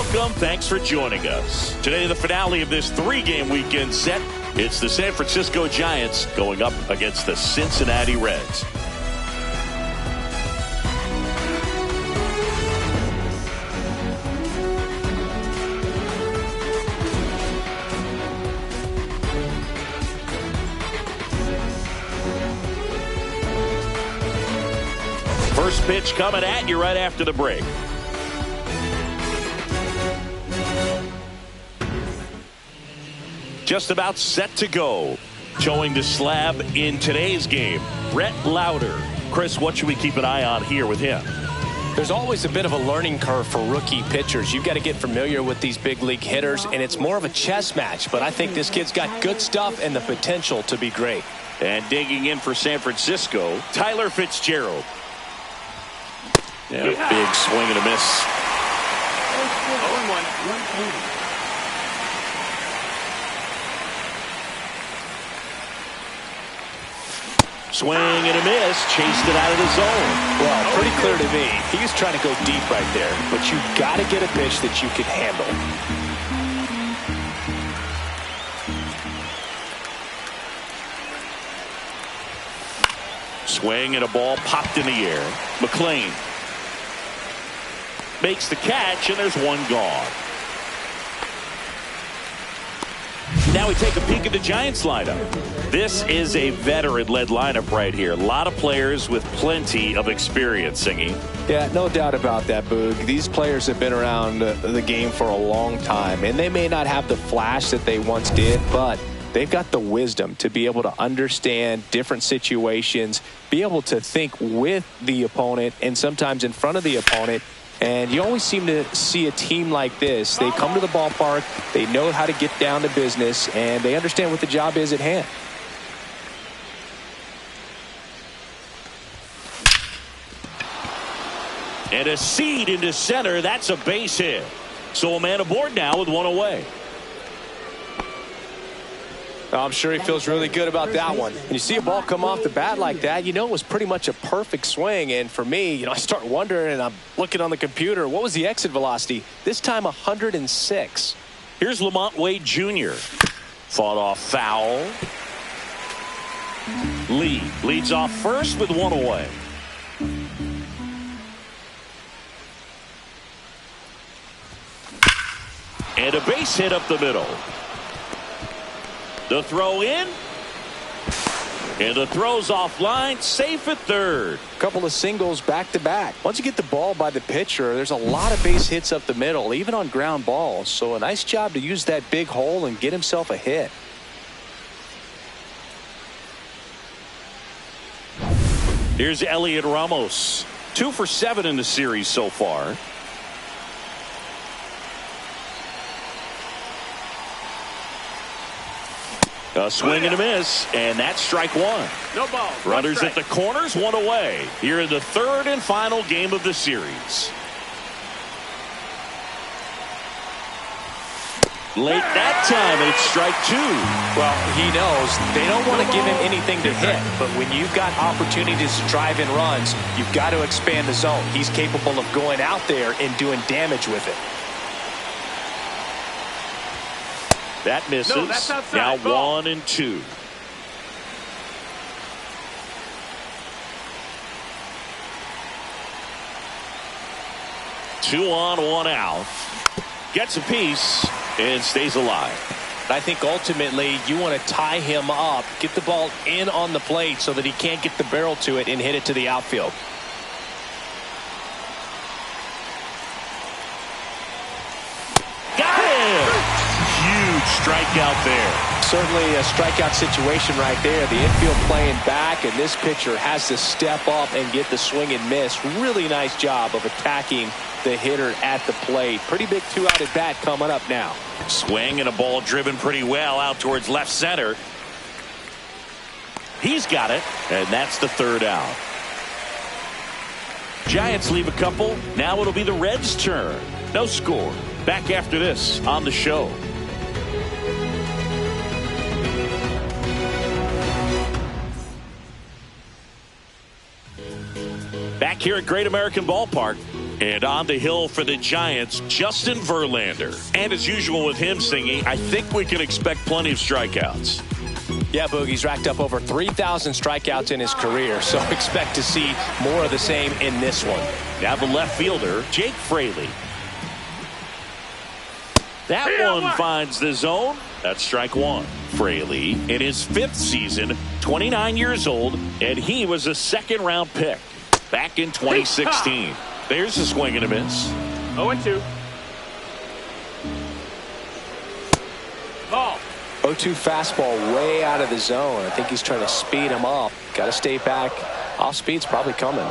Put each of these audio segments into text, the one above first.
welcome. Thanks for joining us. Today, the finale of this three-game weekend set. It's the San Francisco Giants going up against the Cincinnati Reds. First pitch coming at you right after the break. Just about set to go. Showing the slab in today's game, Brett Lauder. Chris, what should we keep an eye on here with him? There's always a bit of a learning curve for rookie pitchers. You've got to get familiar with these big league hitters, and it's more of a chess match. But I think this kid's got good stuff and the potential to be great. And digging in for San Francisco, Tyler Fitzgerald. Yeah, big swing and a miss. 0-1. Swing and a miss, chased it out of the zone. Well, pretty clear to me. He was trying to go deep right there, but you got to get a pitch that you can handle. Swing and a ball popped in the air. McLean makes the catch, and there's one gone. Now we take a peek at the Giants lineup. This is a veteran-led lineup right here. A lot of players with plenty of experience, Singy. Yeah, no doubt about that, Boog. These players have been around the game for a long time, and they may not have the flash that they once did, but they've got the wisdom to be able to understand different situations, be able to think with the opponent and sometimes in front of the opponent. And you always seem to see a team like this. They come to the ballpark, they know how to get down to business, and they understand what the job is at hand. And a seed into center. That's a base hit. So a man aboard now with one away. I'm sure he feels really good about that one. When you see a ball come off the bat like that, you know it was pretty much a perfect swing. And for me, I start wondering, and I'm looking on the computer, what was the exit velocity? This time 106. Here's Lamont Wade Jr. Fought off foul. Lee leads off first with one away. And a base hit up the middle. The throw in. And the throw's offline, safe at third. Couple of singles back to back. Once you get the ball by the pitcher, there's a lot of base hits up the middle, even on ground balls. So a nice job to use that big hole and get himself a hit. Here's Elliot Ramos. 2 for 7 in the series so far. A swing and a miss, and that's strike one. No ball. Runners at the corners, one away. Here in the third and final game of the series. Late that time, and it's strike two. Well, he knows they don't want to give him anything to hit, but when you've got opportunities to drive in runs, you've got to expand the zone. He's capable of going out there and doing damage with it. That misses. No, that's outside. Now Ball. 1 and 2. Two on, one out. Gets a piece and stays alive. I think ultimately you want to tie him up, get the ball in on the plate so that he can't get the barrel to it and hit it to the outfield. Got him! Huge strikeout there. Certainly a strikeout situation right there. The infield playing back, and this pitcher has to step up and get the swing and miss. Really nice job of attacking the hitter at the plate. Pretty big two-out at bat coming up now. Swing and a ball driven pretty well out towards left center. He's got it, and that's the third out. Giants leave a couple. Now it'll be the Reds' turn. No score. Back after this on the show. Back here at Great American Ballpark. And on the hill for the Giants, Justin Verlander. And as usual with him singing, I think we can expect plenty of strikeouts. Yeah, Boogie's racked up over 3,000 strikeouts in his career, so expect to see more of the same in this one. Now the left fielder, Jake Fraley. That one finds the zone. That's strike one. Fraley in his 5th season, 29 years old, and he was a second-round pick back in 2016. There's a swing and a miss. 0-2. Ball. 0-2 fastball way out of the zone. I think he's trying to speed him up. Got to stay back. Off speed's probably coming.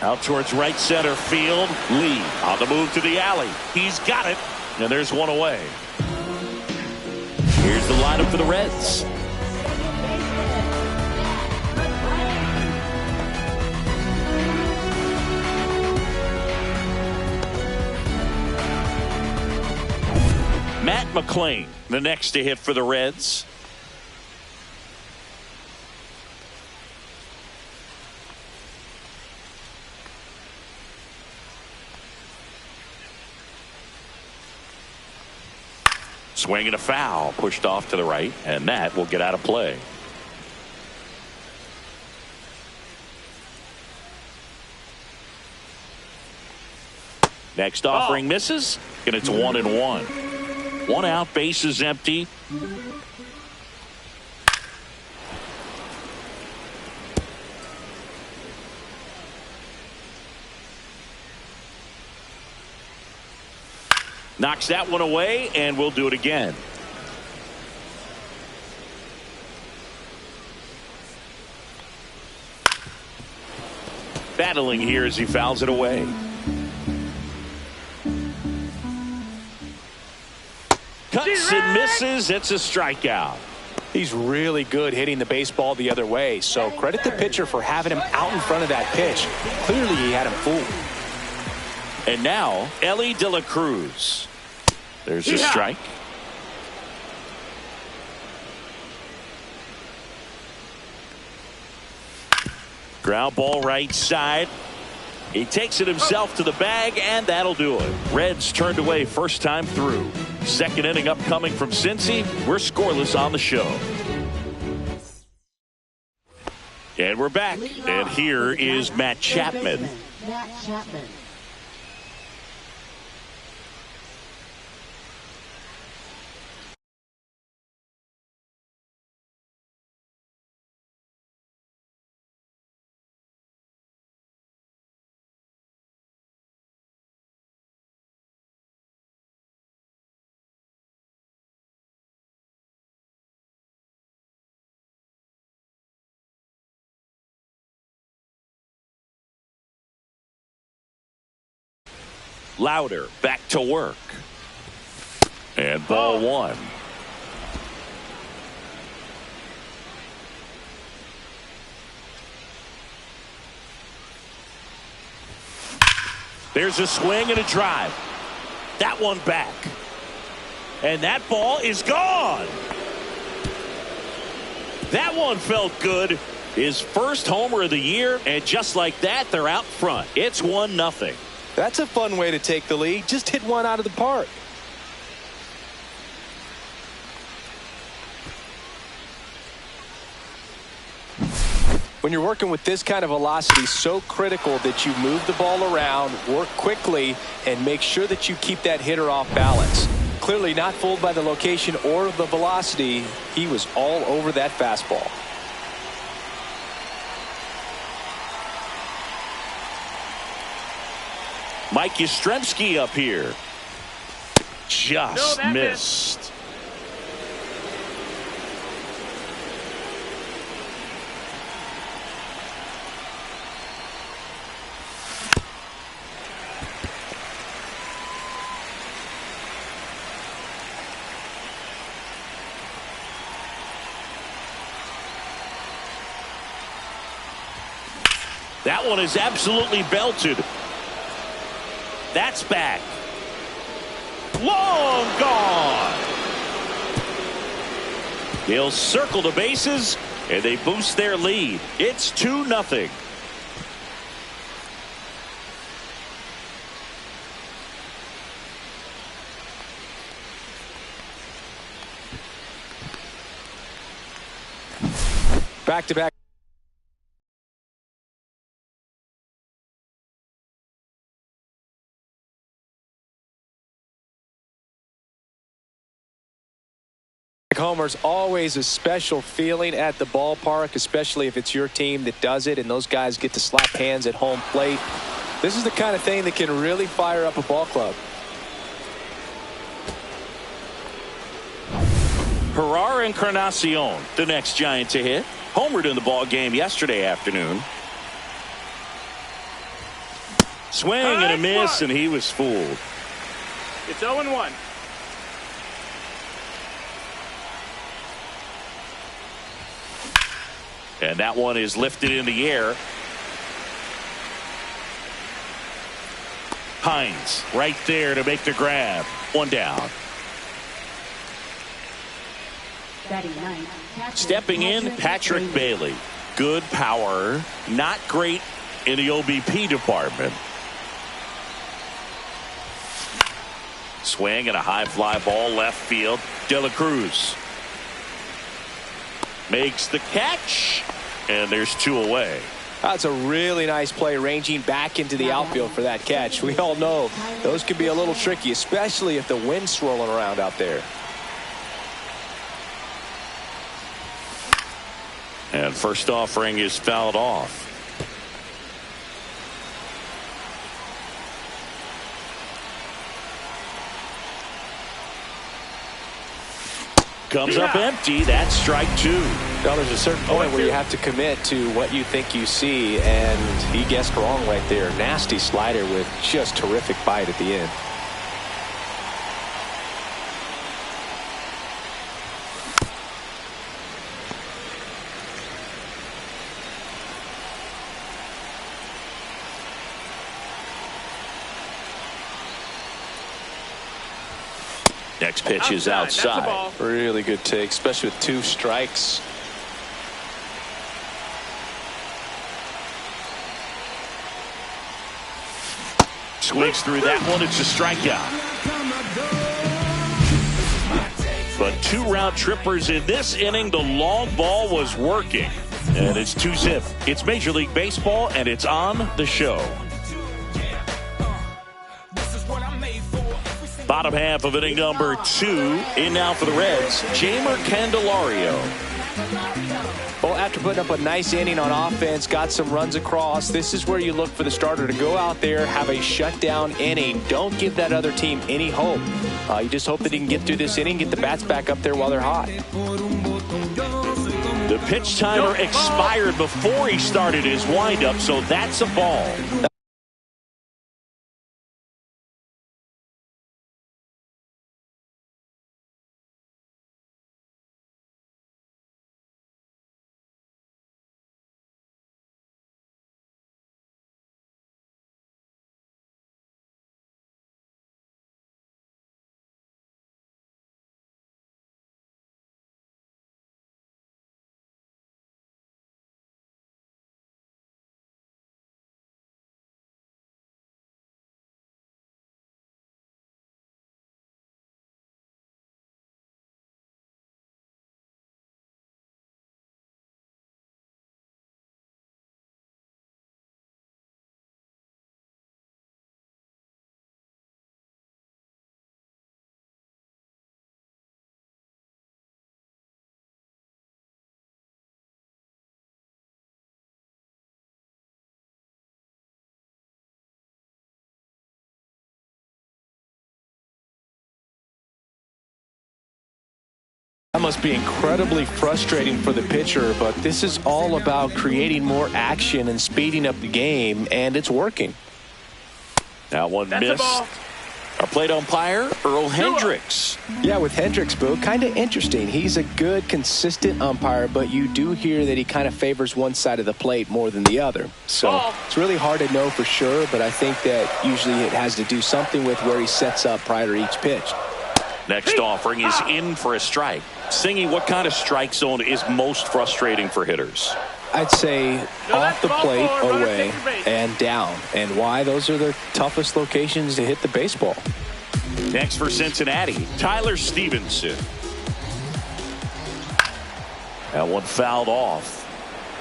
Out towards right center field. Lee on the move to the alley. He's got it. And there's one away. Here's the lineup for the Reds. Matt McClain, the next to hit for the Reds. Swing and a foul, pushed off to the right, and that will get out of play. Next offering misses, and it's 1-1. 1 out, base is empty. Knocks that one away, and we'll do it again. Battling here as he fouls it away. Cuts and misses. It's a strikeout. He's really good hitting the baseball the other way, so credit the pitcher for having him out in front of that pitch. Clearly he had him fooled. And now Elly De La Cruz. There's a strike. Ground ball right side. He takes it himself to the bag, and that'll do it. Reds turned away first time through. Second inning upcoming from Cincy. We're scoreless on the show. And we're back. And here is Matt Chapman. Louder back to work. And ball one. There's a swing and a drive. That one back. And that ball is gone. That one felt good. His first homer of the year, and just like that, they're out front. It's 1-0. That's a fun way to take the lead. Just hit one out of the park. When you're working with this kind of velocity, so critical that you move the ball around, work quickly, and make sure that you keep that hitter off balance. Clearly not fooled by the location or the velocity. He was all over that fastball. Mike Yastrzemski up here. Just missed. That one is absolutely belted. That's back. Long gone. They'll circle the bases, and they boost their lead. It's 2-0. Back-to-back. Homers, always a special feeling at the ballpark, especially if it's your team that does it and those guys get to slap hands at home plate. This is the kind of thing that can really fire up a ball club. Gerard Encarnacion, the next Giant to hit. Homered in the ball game yesterday afternoon. Swing and a miss, and he was fooled. It's 0-1. And that one is lifted in the air. Hines right there to make the grab. One down. Stepping in, Patrick Bailey. Good power. Not great in the OBP department. Swing and a high fly ball left field. De La Cruz makes the catch, and there's two away. That's a really nice play, ranging back into the outfield for that catch. We all know those can be a little tricky, especially if the wind's swirling around out there. And first offering is fouled off. Comes up empty. That's strike two. Now there's a certain point where you have to commit to what you think you see, and he guessed wrong right there. Nasty slider with just terrific bite at the end. Next pitch is outside. Really good take, especially with two strikes. Swings through that one. It's a strikeout. But two round trippers in this inning. The long ball was working. And it's 2-zip. It's Major League Baseball, and it's on the show. Bottom half of inning number 2. In now for the Reds, Jeimer Candelario. Well, after putting up a nice inning on offense, got some runs across, this is where you look for the starter to go out there, have a shutdown inning. Don't give that other team any hope. You just hope that he can get through this inning, get the bats back up there while they're hot. The pitch timer expired before he started his windup, so that's a ball. That must be incredibly frustrating for the pitcher, but this is all about creating more action and speeding up the game, and it's working. That one missed. Our plate umpire, Earl Hendricks. Yeah, with Hendricks, Boo, kind of interesting. He's a good, consistent umpire, but you do hear that he kind of favors one side of the plate more than the other. So it's really hard to know for sure, but I think that usually it has to do something with where he sets up prior to each pitch. Next offering is in for a strike. Singy, what kind of strike zone is most frustrating for hitters? I'd say off the plate, away, and down. And why? Those are the toughest locations to hit the baseball. Next for Cincinnati, Tyler Stevenson. That one fouled off.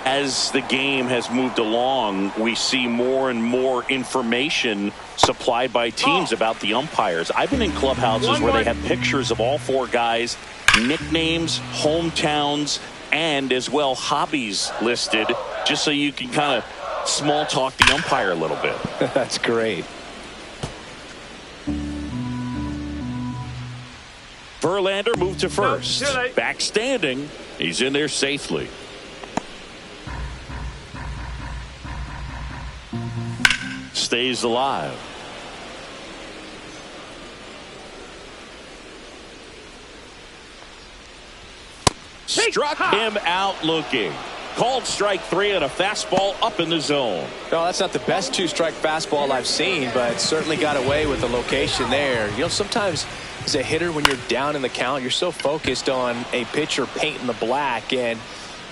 As the game has moved along, we see more and more information supplied by teams about the umpires. I've been in clubhouses where they have pictures of all four guys, nicknames, hometowns, and as well hobbies listed, just so you can kind of small talk the umpire a little bit. That's great. Verlander moved to first. Back standing. He's in there safely. Stays alive. Struck him out looking. Called strike 3 and a fastball up in the zone. No, that's not the best two-strike fastball I've seen, but certainly got away with the location there. You know, sometimes as a hitter, when you're down in the count, you're so focused on a pitcher painting the black, and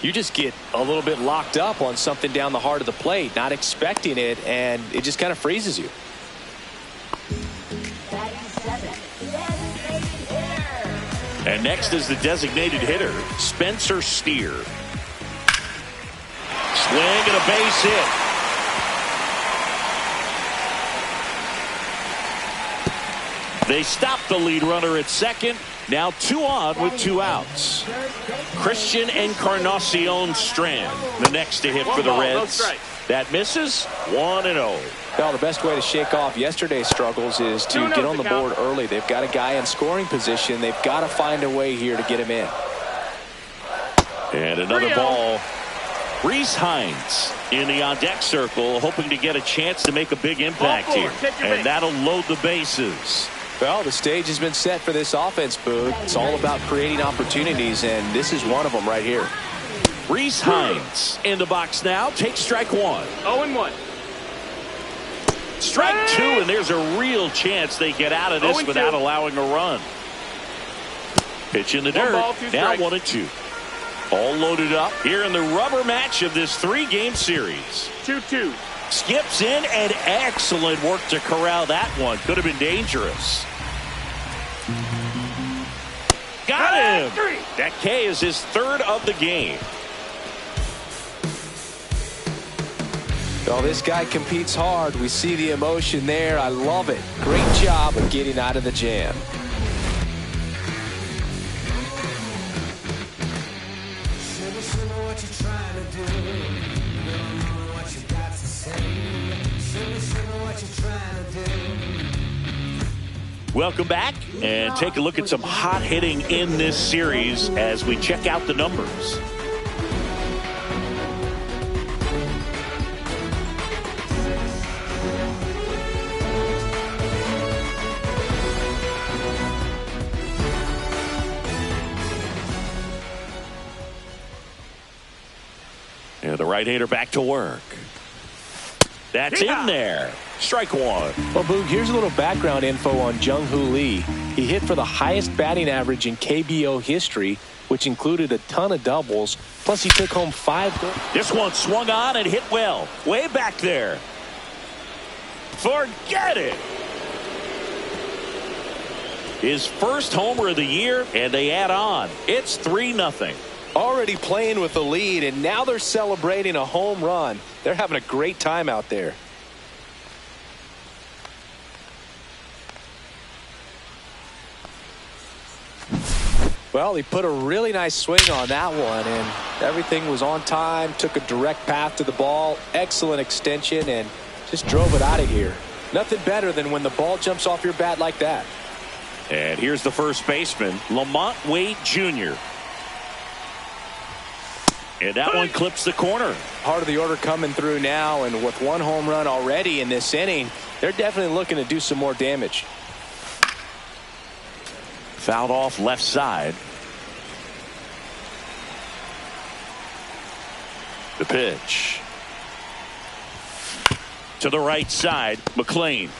you just get a little bit locked up on something down the heart of the plate, not expecting it, and it just kind of freezes you. And next is the designated hitter, Spencer Steer. Swing and a base hit. They stop the lead runner at second. Now 2 on with 2 outs. Christian Encarnacion Strand, the next to hit for the Reds. That misses. 1-0. Well, the best way to shake off yesterday's struggles is to get on the board early. They've got a guy in scoring position. They've got to find a way here to get him in. And another ball. Rhys Hines in the on-deck circle, hoping to get a chance to make a big impact here. And that'll load the bases. Well, the stage has been set for this offense, Boog. It's all about creating opportunities, and this is one of them right here. Rhys Hines in the box now. Takes strike 1. 0-1. Strike 2, and there's a real chance they get out of this without allowing a run. Pitch in the dirt. Now 1-2. All loaded up here in the rubber match of this 3-game series. 2-2. Skips in, and excellent work to corral that one. Could have been dangerous. Got him. That K is his 3rd of the game. Well, this guy competes hard. We see the emotion there. I love it. Great job of getting out of the jam. Welcome back, and take a look at some hot hitting in this series as we check out the numbers. And the right-hander back to work. That's in there. Strike 1. Well, Boog, here's a little background info on Jung-Hoo Lee. He hit for the highest batting average in KBO history, which included a ton of doubles. Plus, he took home 5 goals. This one swung on and hit well. Way back there. Forget it. His first homer of the year, and they add on. It's 3-0. Already playing with the lead, and now they're celebrating a home run. They're having a great time out there. Well, he put a really nice swing on that one, and everything was on time, took a direct path to the ball, excellent extension, and just drove it out of here. Nothing better than when the ball jumps off your bat like that. And here's the first baseman, Lamont Wade Jr. And that one clips the corner. Part of the order coming through now, and with 1 home run already in this inning, they're definitely looking to do some more damage. Fouled off left side. The pitch. To the right side, McLean.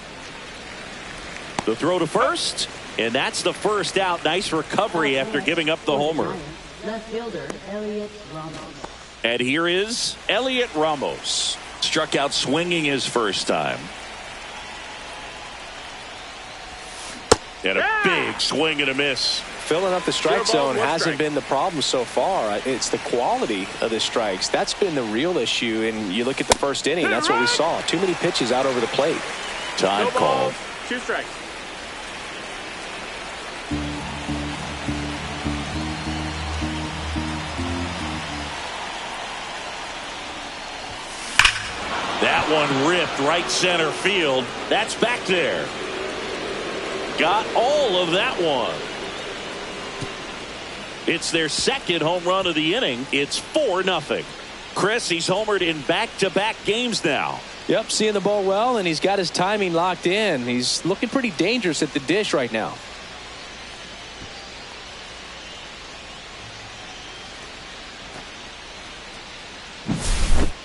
The throw to first, and that's the first out. Nice recovery after giving up the homer. Left fielder, Elliot Ramos. And here is Elliot Ramos. Struck out swinging his first time. And a big swing and a miss. Filling up the strike zone hasn't been the problem so far. It's the quality of the strikes. That's been the real issue. And you look at the first inning, that's what we saw. Too many pitches out over the plate. Time call. 2 strikes. That one ripped right center field. That's back there. Got all of that one. It's their second home run of the inning. It's 4-0. Chris, he's homered in back-to-back games now. Yep, seeing the ball well, and he's got his timing locked in. He's looking pretty dangerous at the dish right now.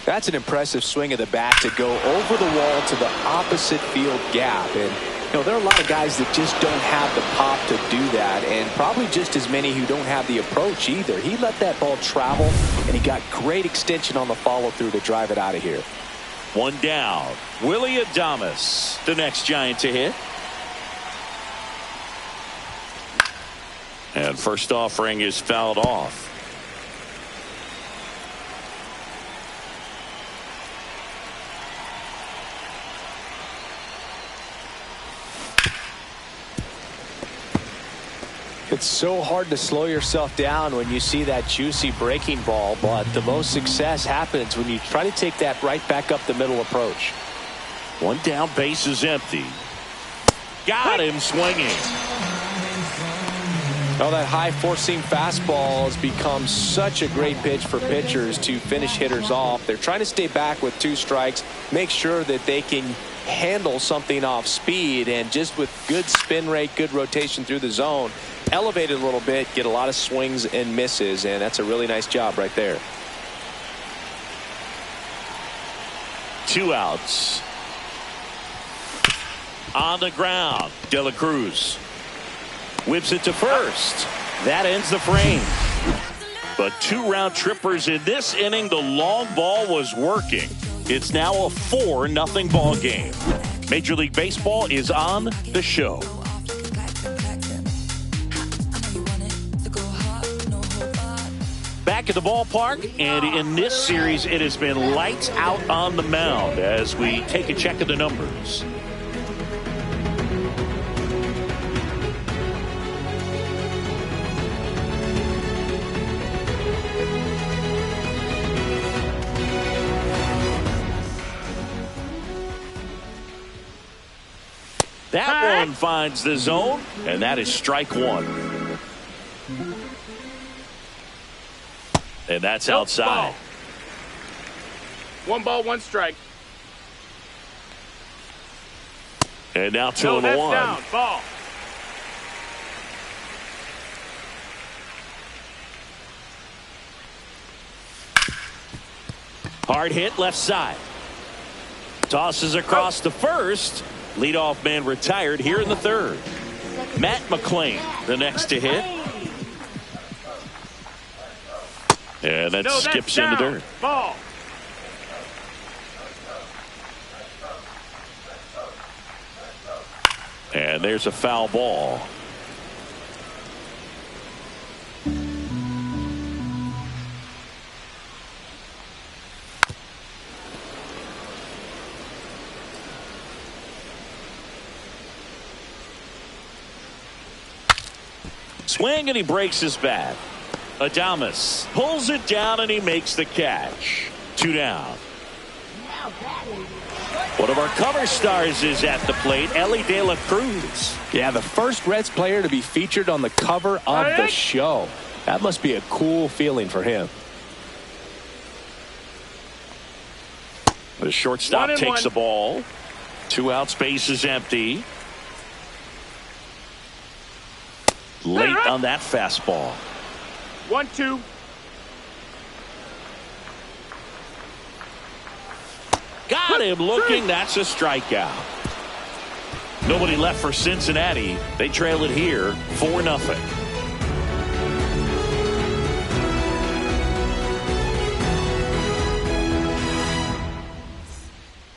That's an impressive swing of the bat to go over the wall to the opposite field gap. And you know, there are a lot of guys that just don't have the pop to do that, and probably just as many who don't have the approach either. He let that ball travel, and he got great extension on the follow-through to drive it out of here. One down. Willy Adames, the next Giant to hit. And first offering is fouled off. It's so hard to slow yourself down when you see that juicy breaking ball, but the most success happens when you try to take that right back up the middle approach. One down, base is empty. Got him swinging. Oh, that high four-seam fastball has become such a great pitch for pitchers to finish hitters off. They're trying to stay back with 2 strikes, make sure that they can handle something off speed, and just with good spin rate, good rotation through the zone, elevate it a little bit, get a lot of swings and misses, and that's a really nice job right there. 2 outs. On the ground, De La Cruz whips it to first. That ends the frame. But 2 round trippers in this inning. The long ball was working. It's now a 4-0 ball game. Major League Baseball is on the show. Back at the ballpark, and in this series it has been lights out on the mound as we take a check of the numbers. That one finds the zone, and that is strike 1. And that's outside. Ball. 1 ball, 1 strike. And now 2-1. No, that's down. Ball. Hard hit left side. Tosses across to first. Leadoff man retired here in the 3rd. Matt McClain, the next to hit. And that skips in the dirt. Ball. And there's a foul ball. Swing, and he breaks his bat. Adames pulls it down, and he makes the catch. 2 down. One of our cover stars is at the plate, Elly De La Cruz. Yeah, the first Reds player to be featured on the cover of the show. That must be a cool feeling for him. The shortstop takes the ball. 2 outs, base is empty. Late on that fastball. 1-2. Got him looking. That's a strikeout. Nobody left for Cincinnati. They trail it here 4-0.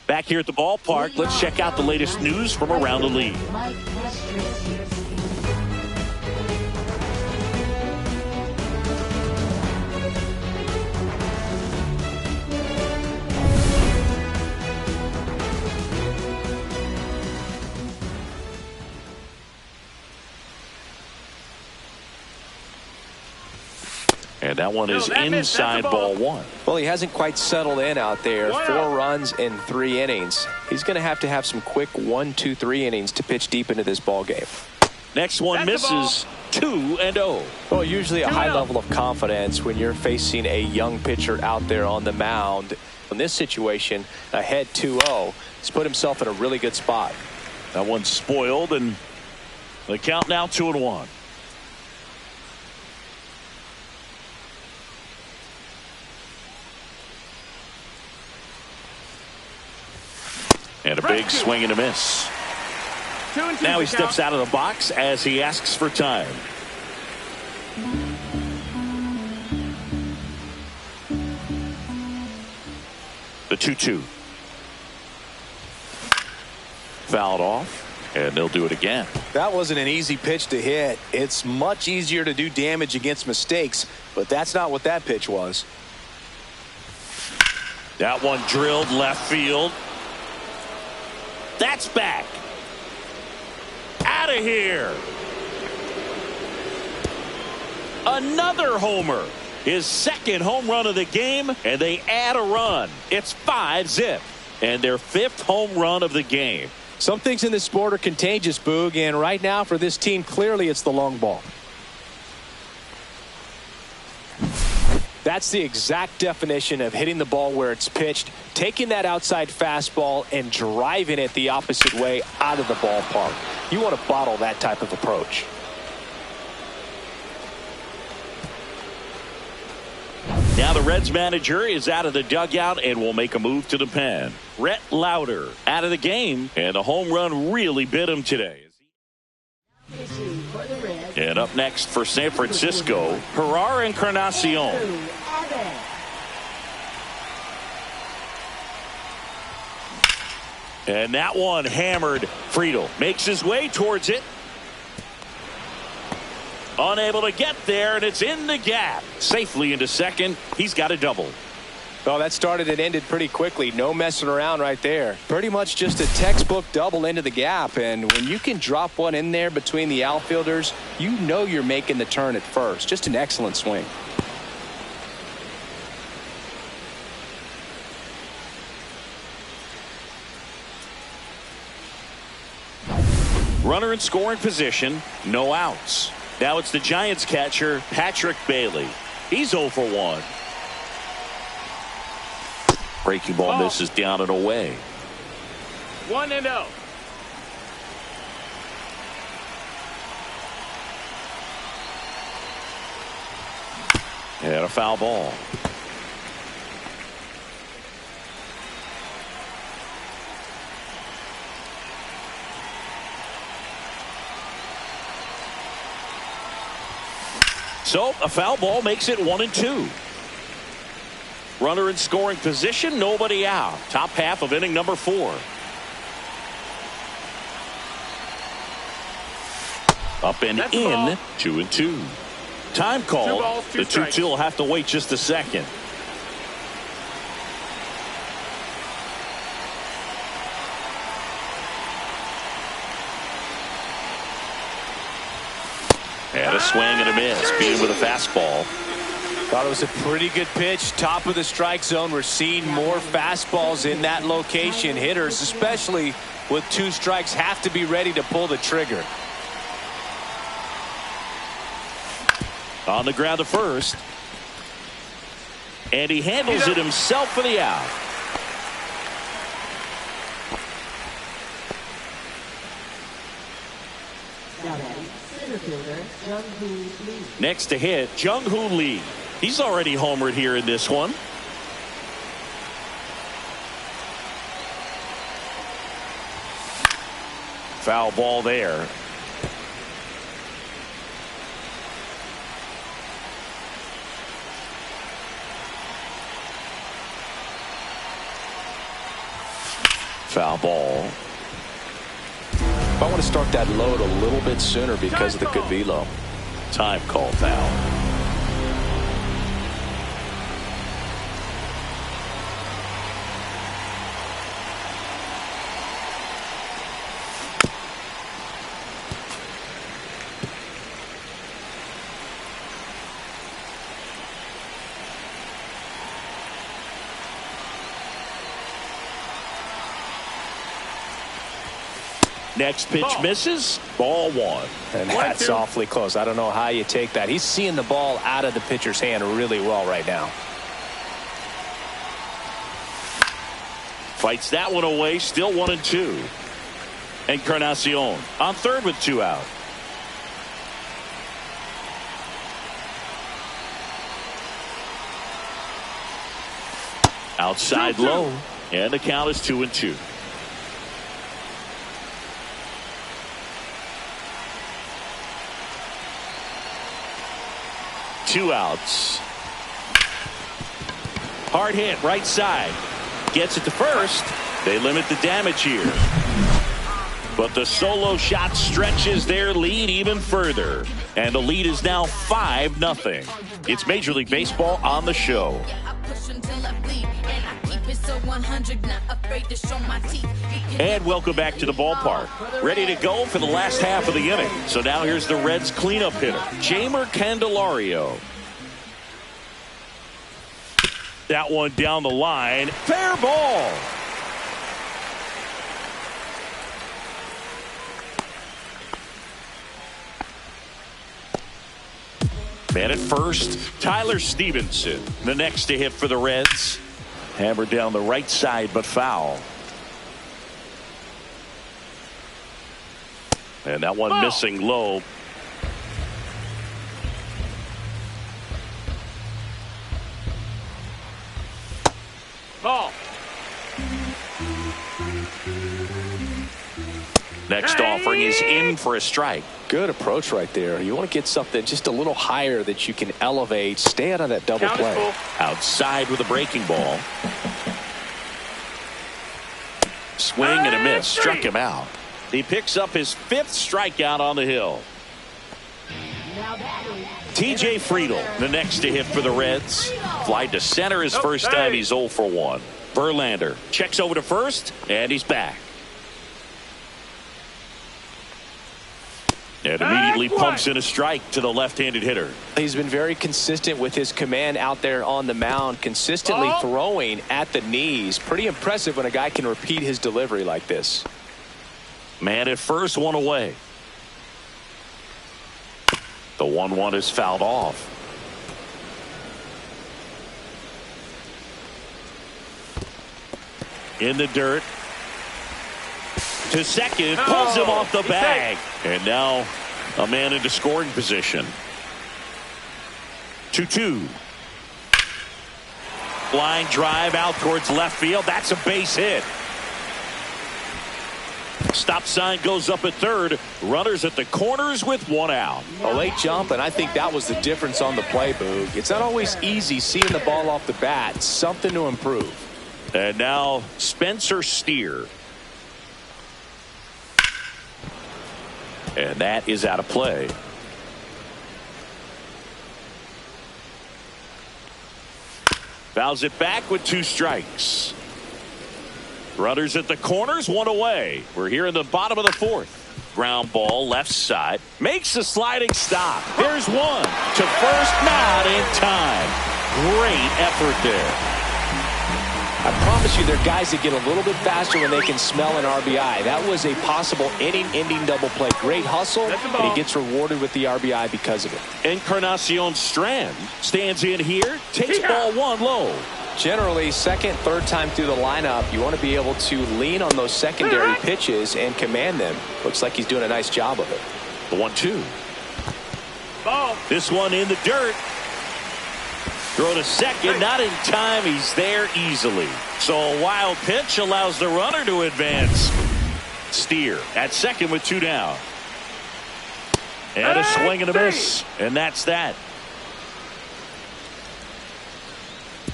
Back here at the ballpark, let's check out the latest news from around the league. And that one is that missed. That's inside a ball. ball 1. Well, he hasn't quite settled in out there. 1 4 out. runs in 3 innings. He's going to have some quick 1, 2, 3 innings to pitch deep into this ball game. Next one That's misses. 2-0. Well, usually a 2-0. high level of confidence when you're facing a young pitcher out there on the mound. In this situation, ahead 2-0, he's put himself in a really good spot. That one's spoiled, and the count now 2-1. And a big swing and a miss. 2-2. Now he steps out of the box as he asks for time. The 2-2. Fouled off, and they'll do it again. That wasn't an easy pitch to hit. It's much easier to do damage against mistakes, but that's not what that pitch was. That one drilled left field. That's back. Out of here. Another homer. His second home run of the game, and they add a run. It's 5-zip, and their 5th home run of the game. Some things in this sport are contagious, Boog, and right now for this team, clearly it's the long ball. That's the exact definition of hitting the ball where it's pitched, taking that outside fastball and driving it the opposite way out of the ballpark. You want to bottle that type of approach. Now the Reds manager is out of the dugout and will make a move to the pen. Rhett Lauder out of the game, and the home run really bit him today. Pitching for the Reds. And up next for San Francisco, Gerard Encarnacion. Andrew Abbott. And that one hammered. Friedl makes his way towards it. Unable to get there, and it's in the gap. Safely into second. He's got a double. Well, that started and ended pretty quickly. No messing around right there. Pretty much just a textbook double into the gap. And when you can drop one in there between the outfielders, you know you're making the turn at first. Just an excellent swing. Runner in scoring position. No outs. Now it's the Giants catcher, Patrick Bailey. He's 0 for 1. Breaking ball misses down and away. 1-0. And a foul ball. So a foul ball makes it 1-2. Runner in scoring position, nobody out. Top half of inning number 4. Up and That's in, 2-2. Time call. 2 balls, 2 The strikes. 2-2 will have to wait just a second. And a swing and a miss. Beat him with a fastball. Thought it was a pretty good pitch. Top of the strike zone. We're seeing more fastballs in that location. Hitters, especially with 2 strikes, have to be ready to pull the trigger. On the ground to first. And he handles it himself for the out. Now batting, center fielder Jung-Hoo Lee. Next to hit, Jung-Hoo Lee. He's already homered here in this one. Foul ball there. Foul ball. I want to start that load a little bit sooner because of the good velo. Time call foul. Next pitch misses. Ball 1. And that's awfully close. I don't know how you take that. He's seeing the ball out of the pitcher's hand really well right now. Fights that one away. Still 1-2. Encarnacion on third with 2 out. Outside low. And the count is 2-2. Two outs. Hard hit right side. Gets it to first. They limit the damage here. But the solo shot stretches their lead even further. And the lead is now 5-0. It's Major League Baseball on the show. And welcome back to the ballpark. Ready to go for the last half of the inning. So now here's the Reds cleanup hitter, Jeimer Candelario. That one down the line. Fair ball. Man at first, Tyler Stevenson, the next to hit for the Reds. Hammered down the right side, but foul. And that one missing low. Ball. Next offering is in for a strike. Good approach right there. You want to get something just a little higher that you can elevate. Stay out of that double play. Outside with a breaking ball. Swing and a miss. Struck him out. He picks up his 5th strikeout on the hill. TJ Friedl, the next to hit for the Reds. Fly to center his first time. He's 0 for 1. Verlander checks over to first, and he's back. And immediately pumps in a strike to the left-handed hitter. He's been very consistent with his command out there on the mound, consistently throwing at the knees. Pretty impressive when a guy can repeat his delivery like this. Man at first, 1 away. The 1-1 is fouled off. In the dirt. To second, pulls him off the bag. And now a man into scoring position. 2-2. Line drive out towards left field. That's a base hit. Stop sign goes up at third. Runners at the corners with 1 out. A late jump, and I think that was the difference on the play, Boog. It's not always easy seeing the ball off the bat. Something to improve. And now Spencer Steer. And that is out of play. Fouls it back with 2 strikes. Runners at the corners, 1 away. We're here in the bottom of the 4th. Ground ball left side. Makes a sliding stop. There's 1 to first, not in time. Great effort there. I promise you, there are guys that get a little bit faster when they can smell an RBI. That was a possible inning-ending double play. Great hustle, and he gets rewarded with the RBI because of it. Encarnacion Strand stands in here, takes ball 1 low. Generally, second, third time through the lineup, you want to be able to lean on those secondary pitches and command them. Looks like he's doing a nice job of it. The 1-2. This one in the dirt. Throw to second, not in time. He's there easily. So a wild pitch allows the runner to advance. Steer at second with 2 down. And a swing and a miss. And that's that.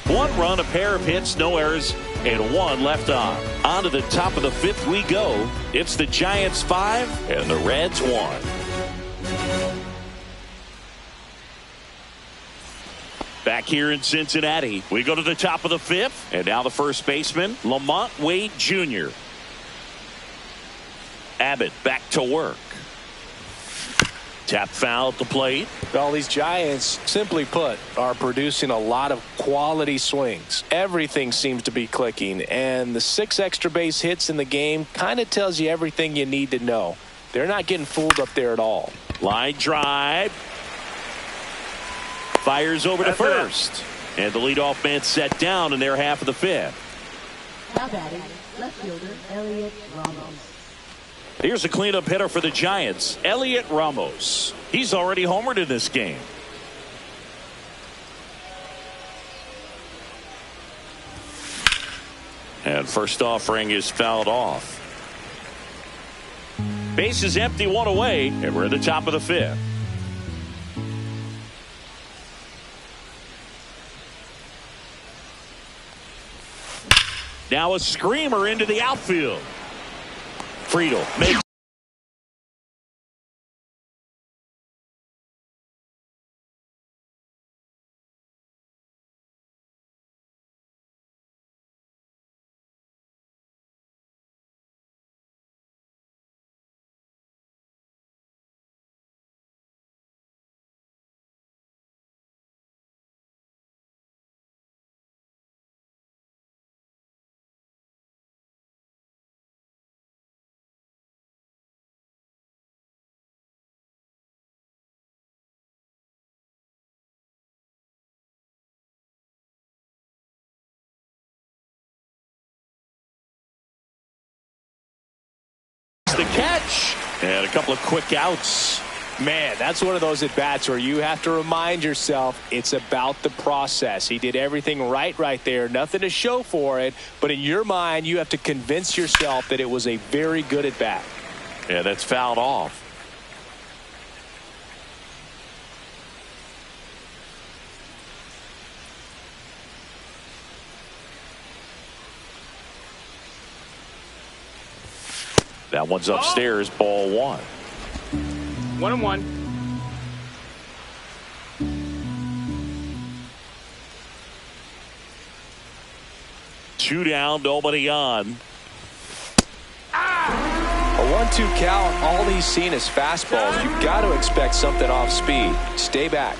1 run, a pair of hits, no errors, and 1 left on. On to the top of the 5th we go. It's the Giants 5 and the Reds 1. Back here in Cincinnati, we go to the top of the 5th, and now the first baseman, Lamont Wade Jr. Abbott back to work. Tap foul at the plate. All these Giants, simply put, are producing a lot of quality swings. Everything seems to be clicking, and the 6 extra base hits in the game kind of tells you everything you need to know. They're not getting fooled up there at all. Line drive. Fires over to first. And the leadoff man set down in their half of the 5th. Now batting, left fielder Elliot Ramos. Here's a cleanup hitter for the Giants, Elliot Ramos. He's already homered in this game. And first offering is fouled off. Base is empty, 1 away, and we're at the top of the 5th. Now a screamer into the outfield. Friedl makes. The catch and a couple of quick outs. Man, that's one of those at-bats where you have to remind yourself it's about the process. He did everything right there. Nothing to show for it. But in your mind, you have to convince yourself that it was a very good at-bat. Yeah, that's fouled off. That one's upstairs, ball 1. 1-1. Two down, nobody on. A 1-2 count, all he's seen is fastballs. You've got to expect something off speed. Stay back.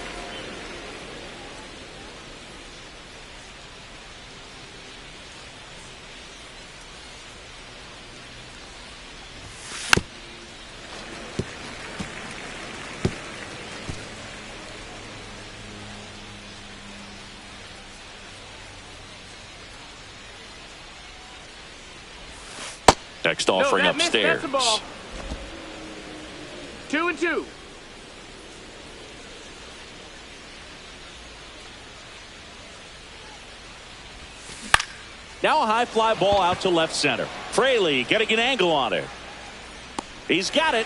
Next offering upstairs. 2-2. Now a high fly ball out to left center. Fraley getting an angle on it. He's got it.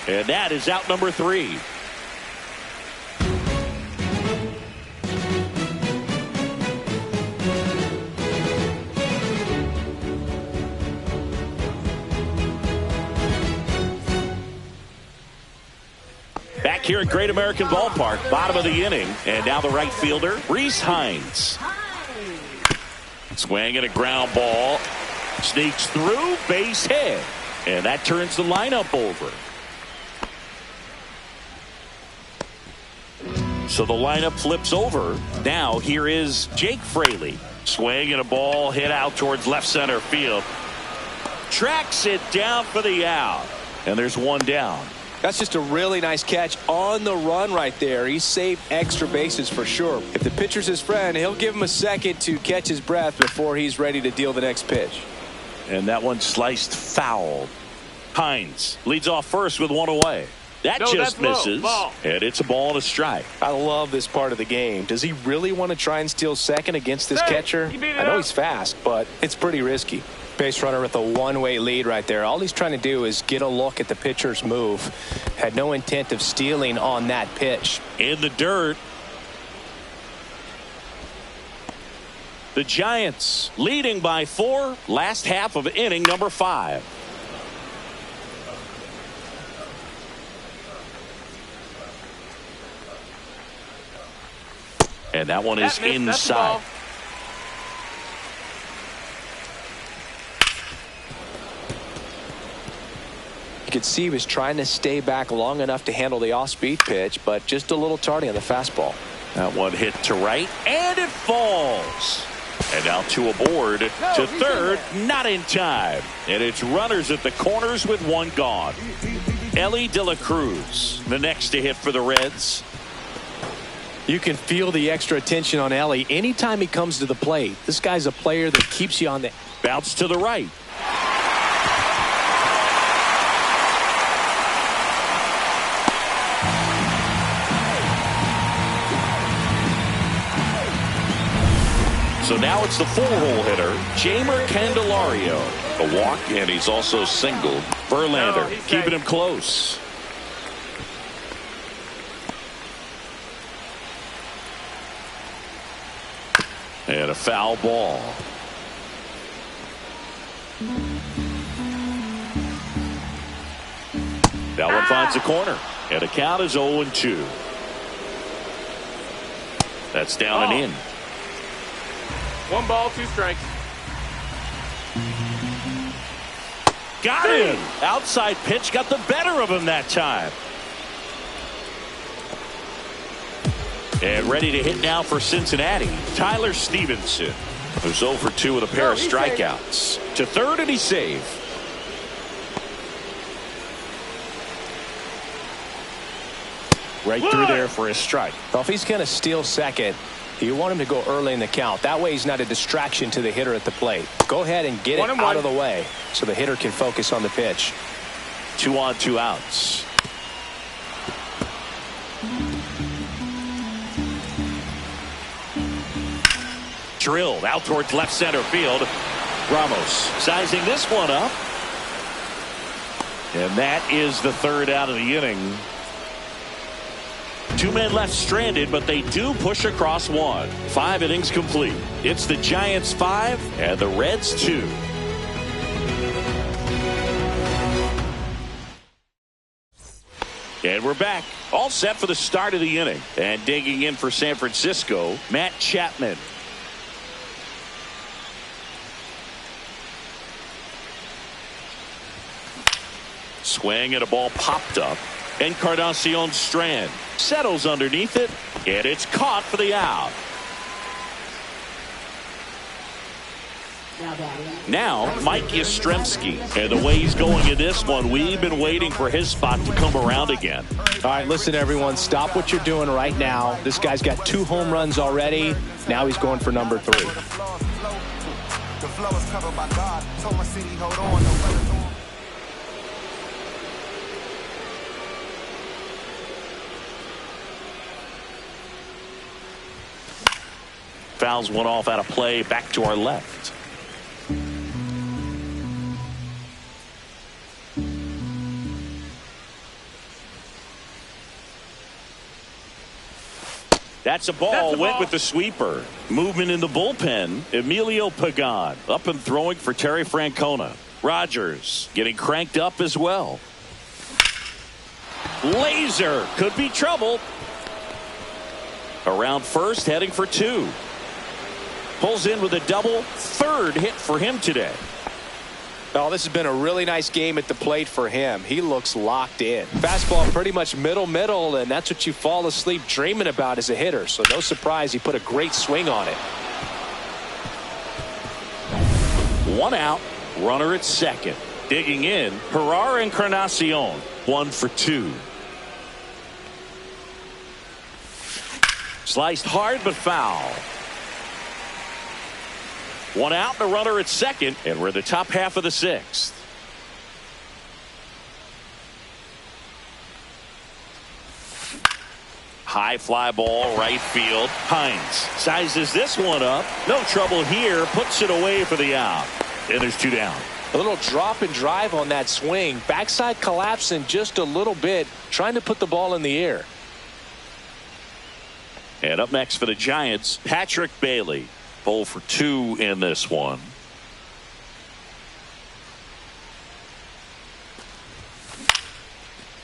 And that is out number 3. Back here at Great American Ballpark, bottom of the inning. And now the right fielder, Rhys Hines. Swing and a ground ball. Sneaks through, base hit. And that turns the lineup over. So the lineup flips over. Now here is Jake Fraley. Swing and a ball hit out towards left center field. Tracks it down for the out. And there's one down. That's just a really nice catch on the run right there. He saved extra bases for sure. If the pitcher's his friend, he'll give him a second to catch his breath before he's ready to deal the next pitch. And that one sliced foul. Hines leads off first with 1 away. That just misses. And it's a ball and a strike. I love this part of the game. Does he really want to try and steal second against this catcher? I know he's fast, but it's pretty risky. Base runner with a one-way lead right there. All he's trying to do is get a look at the pitcher's move. Had no intent of stealing on that pitch. In the dirt. The Giants leading by 4. Last half of inning number 5. And that one is inside. could see he was trying to stay back long enough to handle the off-speed pitch, but just a little tardy on the fastball. That one hit to right, and it falls. And now two aboard to third, not in time. And it's runners at the corners with one gone. Elly De La Cruz, the next to hit for the Reds. You can feel the extra attention on Elly anytime he comes to the plate. This guy's a player that keeps you on the bounce to the right. So now it's the four-hole hitter, Jeimer Candelario. A walk, and he's also singled. Verlander keeping him close. And a foul ball. That one finds the corner. And the count is 0-2. That's down and in. 1 ball, 2 strikes. Got him. Outside pitch got the better of him that time. And ready to hit now for Cincinnati, Tyler Stevenson, who's 0 for 2 with a pair of strikeouts. To third, and he's safe. right through there for a strike. Well, if he's going to steal second, you want him to go early in the count. That way he's not a distraction to the hitter at the plate. Go ahead and get it out of the way so the hitter can focus on the pitch. 2 on, 2 outs. Drilled out towards left center field. Ramos sizing this one up. And that is the third out of the inning. 2 men left stranded, but they do push across 1. 5 innings complete. It's the Giants 5 and the Reds 2. And we're back. All set for the start of the inning. And digging in for San Francisco, Matt Chapman. Swing and a ball popped up. Encarnacion Strand settles underneath it, and it's caught for the out. Now Mike Yastrzemski, and the way he's going in this one, we've been waiting for his spot to come around again. All right, listen, everyone, stop what you're doing right now. This guy's got 2 home runs already. Now he's going for number 3. The flow is covered by God. Told my city, hold on, no weather. Fouls one off out of play, back to our left. That's a ball. Went with the sweeper. Movement in the bullpen. Emilio Pagan up and throwing for Terry Francona. Rogers getting cranked up as well. Laser could be trouble. Around first, heading for 2. Pulls in with a double. 3rd hit for him today. Oh, this has been a really nice game at the plate for him. He looks locked in. Fastball pretty much middle, and that's what you fall asleep dreaming about as a hitter. So no surprise he put a great swing on it. 1 out. Runner at second. Digging in, Gerard Encarnacion. 1 for 2. Sliced hard but foul. 1 out, the runner at second, and we're in the top half of the 6th. High fly ball, right field. Hines sizes this one up. No trouble here, puts it away for the out. And there's 2 down. A little drop and drive on that swing. Backside collapsing just a little bit, trying to put the ball in the air. And up next for the Giants, Patrick Bailey. 0 for 2 in this one.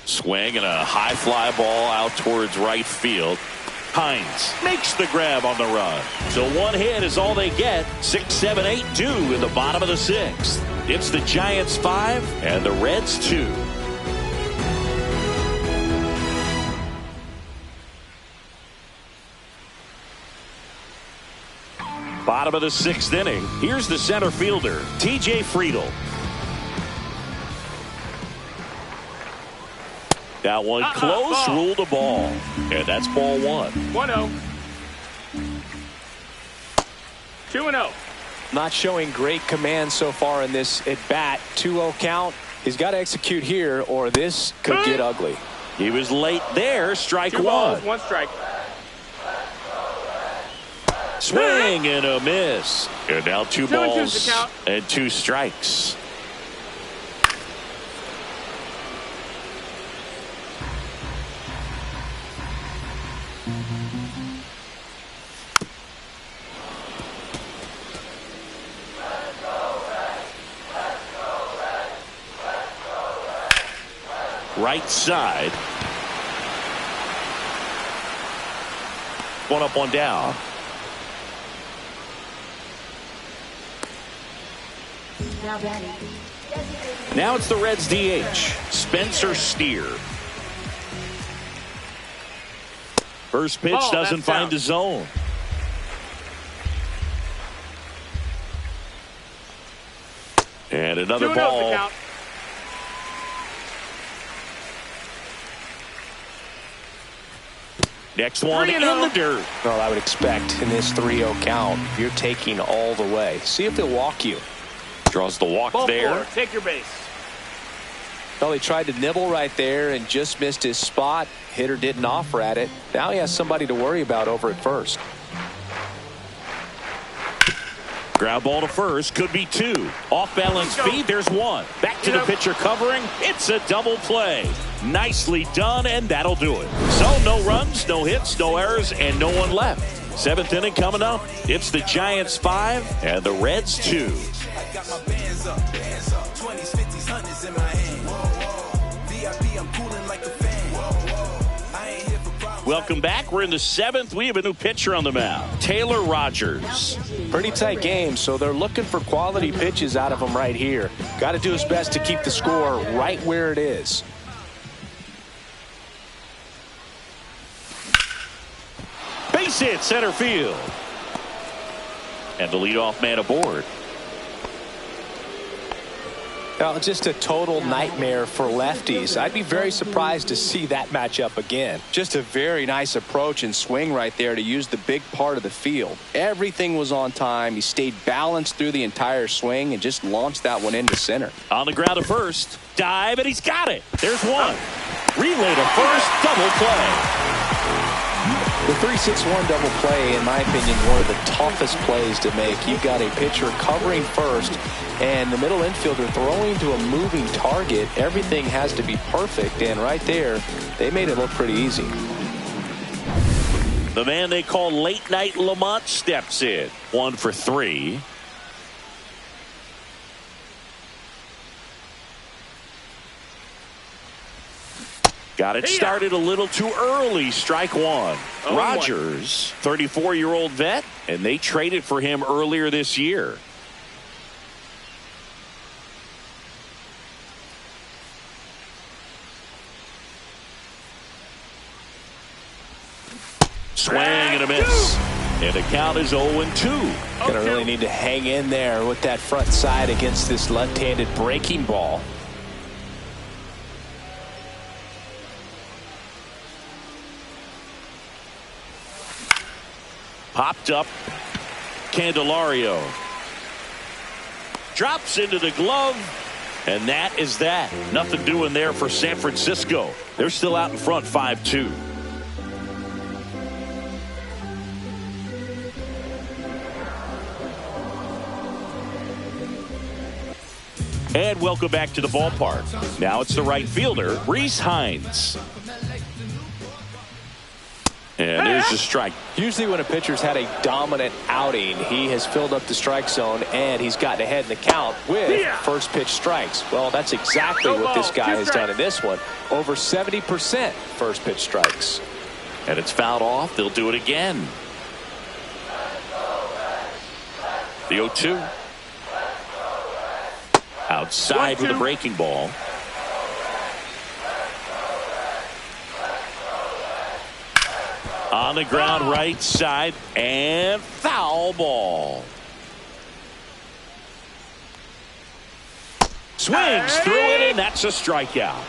Swing and a high fly ball out towards right field. Hines makes the grab on the run. So 1 hit is all they get. 6, 7, 8, 2 in the bottom of the 6th. It's the Giants 5 and the Reds 2. Bottom of the 6th inning. Here's the center fielder, T.J. Friedl. That one close, ruled a ball. And that's ball 1. 1-0. 2-0. Not showing great command so far in this at-bat. 2-0 count. He's got to execute here or this could get ugly. He was late there. Strike 2 1. balls, 1 strike. Swing and a miss. And now 2 balls and 2 strikes. Right side. 1 up, 1 down. Now it's the Reds DH, Spencer Steer. First pitch doesn't find the zone. And another ball. Next one in the dirt. Well, I would expect in this 3-0 count, you're taking all the way. See if they'll walk you. Draws the walk Ball there. 4, take your base. Well, he tried to nibble right there and just missed his spot. Hitter didn't offer at it. Now he has somebody to worry about over at first. Ground ball to first, could be 2. Off balance feed, there's 1. Back to the pitcher covering. It's a double play. Nicely done, and that'll do it. So no runs, no hits, no errors, and no one left. 7th inning coming up. It's the Giants 5 and the Reds 2. Got my bands up, 20s, 50s, 100s in my hand. VIP, I'm cooling like a fan. I ain't here for problems. Welcome back. We're in the 7th. We have a new pitcher on the mound, Taylor Rogers. Pretty tight game, so they're looking for quality pitches out of him right here. Got to do his best to keep the score right where it is. Base hit, center field. And the leadoff man aboard. Now, just a total nightmare for lefties. I'd be very surprised to see that matchup again. Just a very nice approach and swing right there to use the big part of the field. Everything was on time. He stayed balanced through the entire swing and just launched that one into center. On the ground to first. Dive, and he's got it. There's 1. Relay to first. Double play. The 3-6-1 double play, in my opinion, one of the toughest plays to make. You've got a pitcher covering first and the middle infielder throwing to a moving target. Everything has to be perfect, and right there, they made it look pretty easy. The man they call Late Night Lamont steps in. 1 for 3. Got it started a little too early. Strike 1. Rogers, 34-year-old vet, and they traded for him earlier this year. Swing and a miss. And the count is 0-2. Gonna really need to hang in there with that front side against this left-handed breaking ball. Popped up. Candelario drops into the glove, and that is that. Nothing doing there for San Francisco. They're still out in front 5-2. And welcome back to the ballpark. Now it's the right fielder, Rhys Hines. And there's the strike. Usually when a pitcher's had a dominant outing, he has filled up the strike zone and he's gotten ahead in the count with first pitch strikes. Well, that's exactly what this guy has done in this one. Over 70% first pitch strikes. And it's fouled off. They'll do it again. The 0-2. Outside with a breaking ball. On the ground, right side, and foul ball. Swings through it, and that's a strikeout.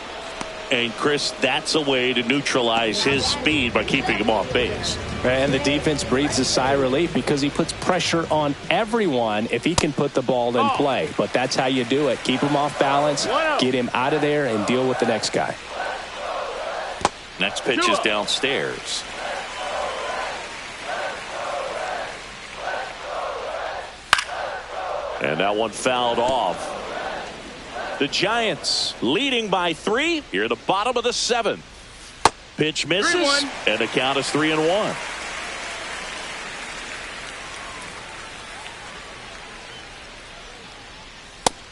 And Chris, that's a way to neutralize his speed by keeping him off base. And the defense breathes a sigh of relief because he puts pressure on everyone if he can put the ball in play. But that's how you do it. Keep him off balance, get him out of there, and deal with the next guy. Next pitch is downstairs. And that one fouled off. The Giants leading by 3 here at the bottom of the 7th. Pitch misses, and the count is 3-1.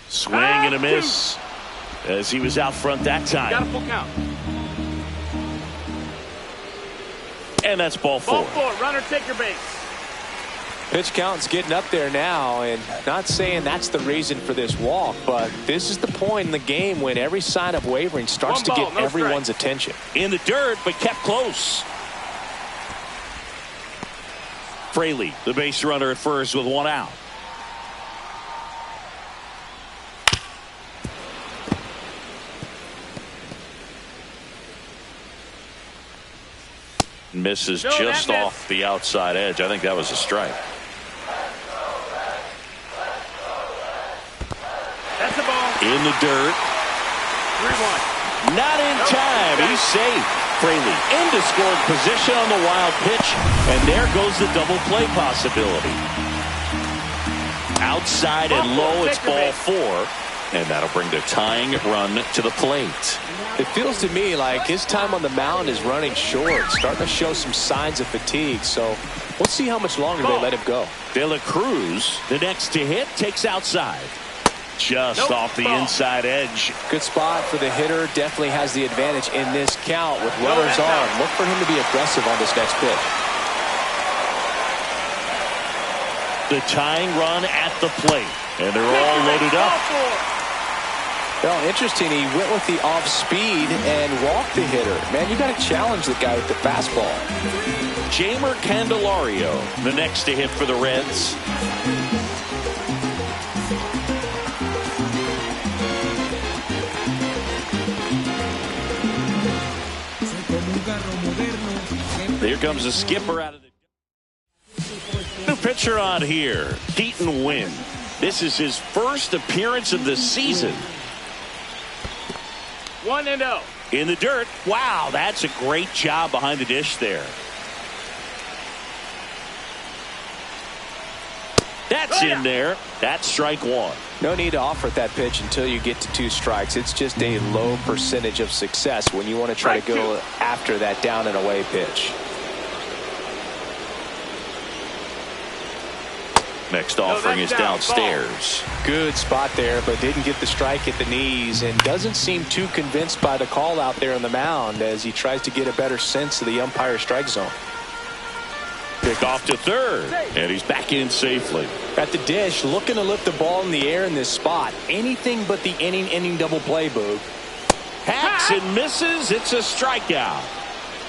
Swing and a miss as he was out front that time. Got a full count. And that's ball 4. Ball 4. Runner, take your base. Pitch count's getting up there now, and not saying that's the reason for this walk, but this is the point in the game when every sign of wavering starts to get everyone's attention. In the dirt, but kept close. Fraley, the base runner at first with 1 out. Misses just off the outside edge. I think that was a strike. That's the ball. In the dirt. 3-1. Not in time. He's safe. Fraley into scoring position on the wild pitch. And there goes the double play possibility. Outside and low, it's ball 4. And that'll bring the tying run to the plate. It feels to me like his time on the mound is running short, starting to show some signs of fatigue. So we'll see how much longer they let him go. De La Cruz, the next to hit, takes outside. Just off the inside edge. Good spot for the hitter. Definitely has the advantage in this count with runners on. Look for him to be aggressive on this next pitch. The tying run at the plate. And they're all loaded up. Well, interesting. He went with the off speed and walked the hitter. Man, you got to challenge the guy with the fastball. Jeimer Candelario, the next to hit for the Reds. Here comes the skipper out of the new pitcher on here, Keaton Winn. This is his first appearance of the season. 1-0. In the dirt. Wow, that's a great job behind the dish there. That's in there. That's strike 1. No need to offer that pitch until you get to 2 strikes. It's just a low percentage of success when you want to try to go after that down and away pitch. Next offering is downstairs. Good spot there, but didn't get the strike at the knees and doesn't seem too convinced by the call out there on the mound as he tries to get a better sense of the umpire strike zone. Pick off to third, and he's back in safely. At the dish, looking to lift the ball in the air in this spot. Anything but the inning double play, Boog. Hacks and misses. It's a strikeout.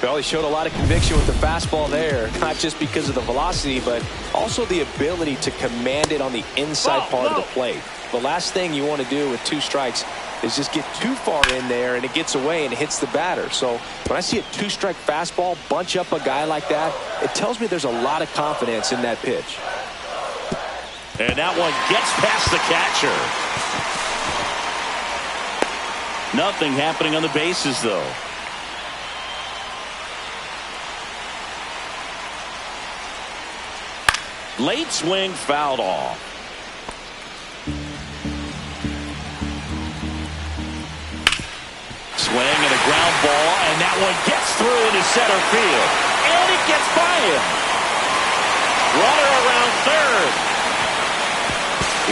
Well, he showed a lot of conviction with the fastball there, not just because of the velocity, but also the ability to command it on the inside part of the plate. The last thing you want to do with 2 strikes is just get too far in there and it gets away and hits the batter. So when I see a 2-strike fastball bunch up a guy like that, it tells me there's a lot of confidence in that pitch. And that one gets past the catcher. Nothing happening on the bases, though. Late swing fouled off. Swing and a ground ball, and that one gets through into center field. And it gets by him. Runner around third.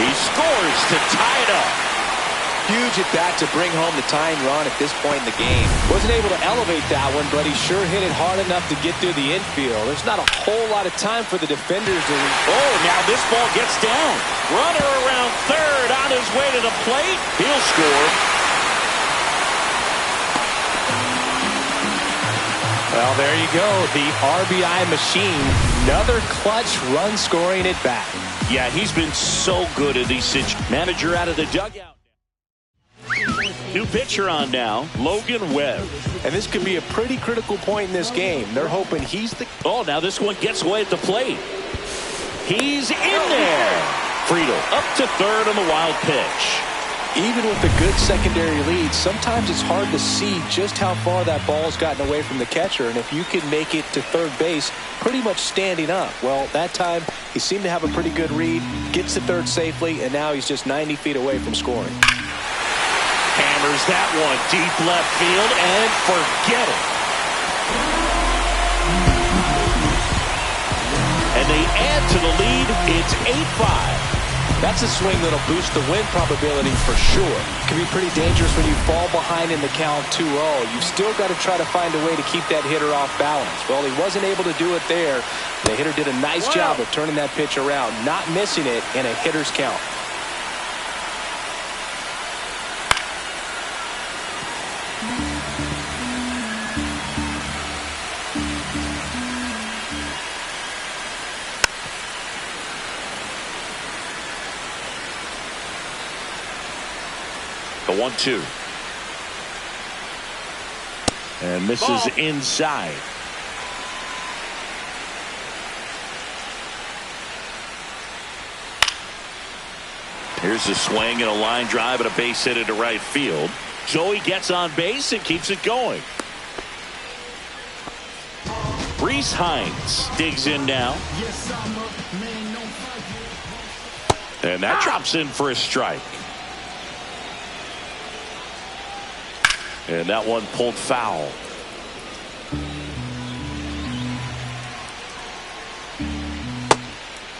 He scores to tie it up. Huge at bat to bring home the tying run at this point in the game. Wasn't able to elevate that one, but he sure hit it hard enough to get through the infield. There's not a whole lot of time for the defenders to... Oh, now this ball gets down. Runner around third on his way to the plate. He'll score. Well, there you go. The RBI machine. Another clutch run scoring at bat. Yeah, he's been so good at these situations. Manager out of the dugout. New pitcher on now, Logan Webb. And this could be a pretty critical point in this game. They're hoping he's the... Oh, now this one gets away at the plate. He's in there. Friedel up to third on the wild pitch. Even with a good secondary lead, sometimes it's hard to see just how far that ball's gotten away from the catcher. And if you can make it to third base pretty much standing up, well, that time he seemed to have a pretty good read, gets to third safely, and now he's just 90 feet away from scoring. Hammers that one deep left field and forget it. And they add to the lead. It's 8-5. That's a swing that'll boost the win probability for sure. It can be pretty dangerous when you fall behind in the count 2-0. You've still got to try to find a way to keep that hitter off balance. Well, he wasn't able to do it there. The hitter did a nice job of turning that pitch around, not missing it in a hitter's count. The 1-2. And misses inside. Here's a swing and a line drive and a base hit into right field. Joey gets on base and keeps it going. Reese Hines digs in now. And that drops in for a strike. And that one pulled foul.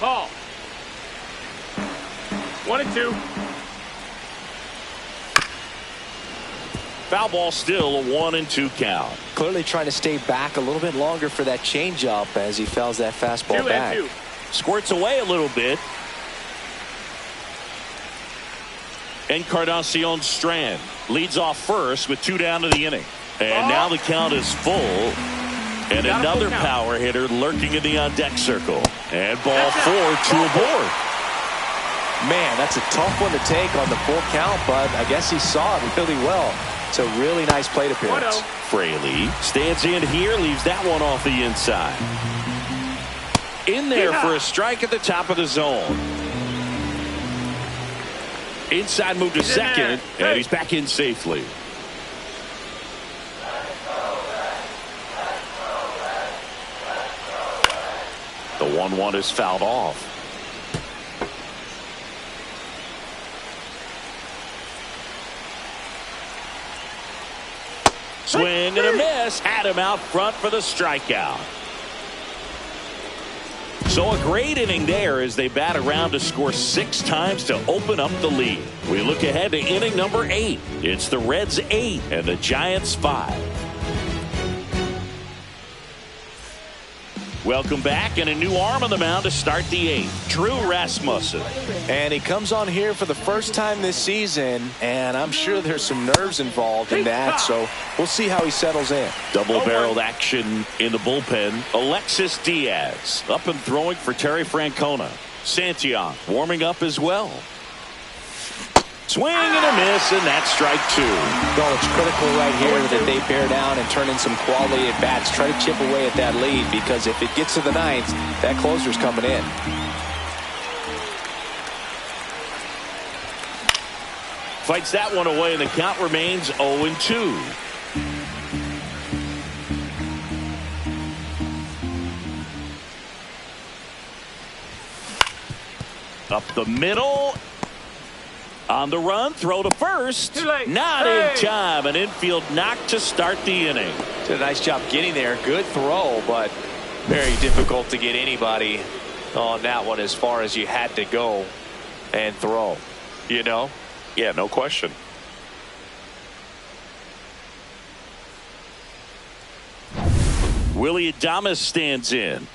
Ball. 1-2. Foul ball, still a 1-2 count. Clearly trying to stay back a little bit longer for that changeup as he fouls that fastball back. 2-2. Squirts away a little bit. Encarnacion Strand leads off first with 2 down to the inning. And now the count is full. And another power hitter lurking in the on-deck circle. And ball 4, 2 aboard. Man, that's a tough one to take on the full count, but I guess he saw it really well. It's a really nice plate appearance. Fraley stands in here, leaves that one off the inside. In there for a strike at the top of the zone. Inside move to second, and he's back in safely. The 1-1 is fouled off. Swing and a miss. Had him out front for the strikeout. So a great inning there as they bat around to score 6 times to open up the lead. We look ahead to inning number 8. It's the Reds 8 and the Giants 5. Welcome back, and a new arm on the mound to start the 8th. Drew Rasmussen. And he comes on here for the first time this season, and I'm sure there's some nerves involved in that, so we'll see how he settles in. Double-barreled action in the bullpen. Alexis Diaz up and throwing for Terry Francona. Santillan warming up as well. Swing and a miss, and that's strike 2. Well, it's critical right here that they bear down and turn in some quality at bats. Try to chip away at that lead, because if it gets to the 9th, that closer's coming in. Fights that one away, and the count remains 0-2. Up the middle. On the run, throw to first. Too late. Not in time. An infield knock to start the inning. Did a nice job getting there. Good throw, but very difficult to get anybody on that one as far as you had to go and throw. You know? Yeah, no question. Willy Adames stands in.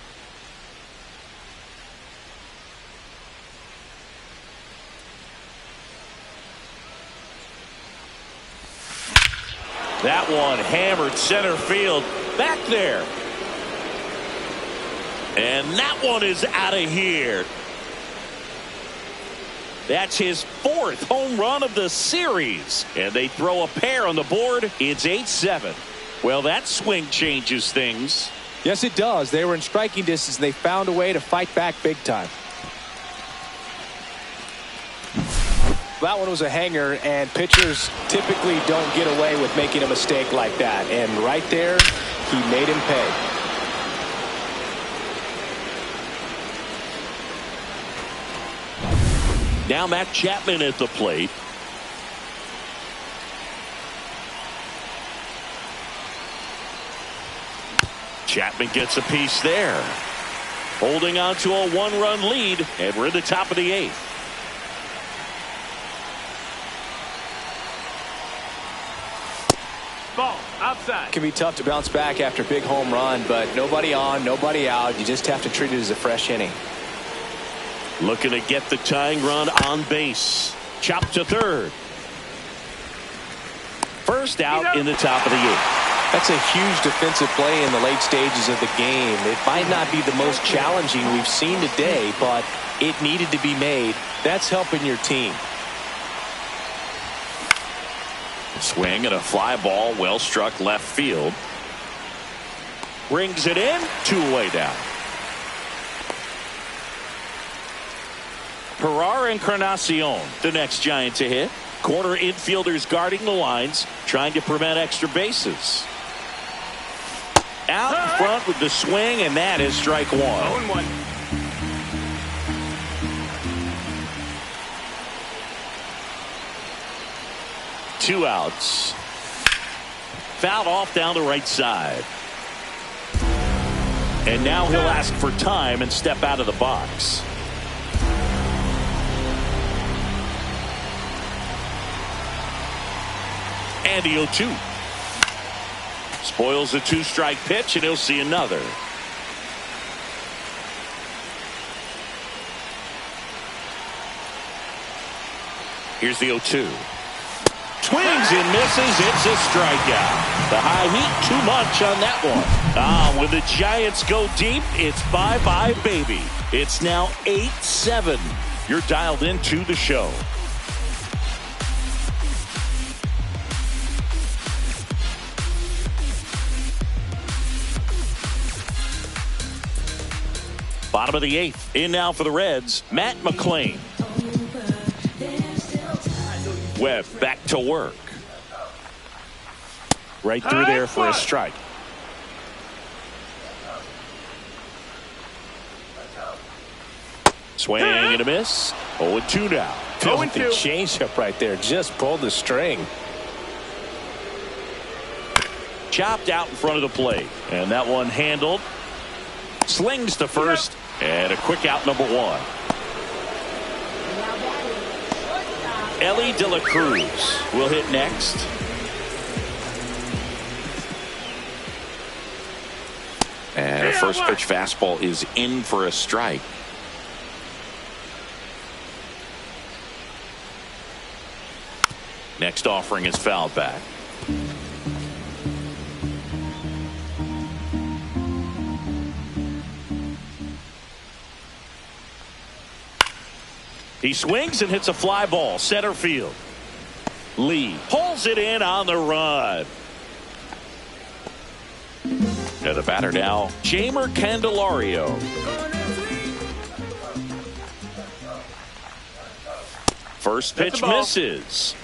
That one hammered center field back there. And that one is out of here. That's his 4th home run of the series. And they throw a pair on the board. It's 8-7. Well, that swing changes things. Yes, it does. They were in striking distance, and they found a way to fight back big time. That one was a hanger, and pitchers typically don't get away with making a mistake like that. And right there, he made him pay. Now Matt Chapman at the plate. Chapman gets a piece there. Holding on to a 1-run lead, and we're in the top of the 8th. Ball outside. It can be tough to bounce back after a big home run, but nobody on, nobody out. You just have to treat it as a fresh inning. Looking to get the tying run on base. Chopped to third. First out in the top of the 8th. That's a huge defensive play in the late stages of the game. It might not be the most challenging we've seen today, but it needed to be made. That's helping your team. Swing and a fly ball, well struck left field. Rings it in, 2 away down. Herrera Encarnacion, the next Giant to hit. Corner infielders guarding the lines, trying to prevent extra bases. Out in front with the swing, and that is strike 1. 0-1. Two outs. Fouled off down the right side. And now he'll ask for time and step out of the box. And the 0-2. Spoils a 2-strike pitch, and he'll see another. Here's the 0-2. Swings and misses. It's a strikeout. The high heat, too much on that one. When the Giants go deep, it's bye-bye, baby. It's now 8-7. You're dialed into the show. Bottom of the 8th. In now for the Reds, Matt McLain. Webb back to work. Right through there for a strike. Swing and a miss. 0-2 now. Filthy changeup right there. Just pulled the string. Chopped out in front of the plate. And that one handled. Slings to first. And a quick out, number 1. Ellie De La Cruz will hit next. And a first pitch fastball is in for a strike. Next offering is fouled back. He swings and hits a fly ball center field. Lee pulls it in on the run. And the batter now, Jeimer Candelario. First pitch misses.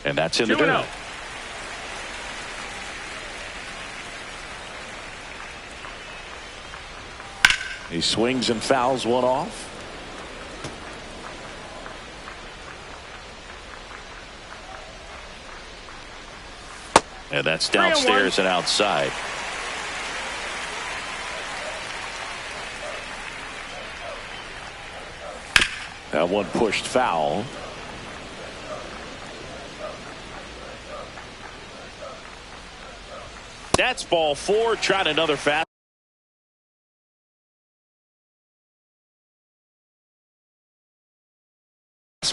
And that's in the dirt. He swings and fouls one off. And that's downstairs and outside. That one pushed foul. That's ball 4. Trying another fast.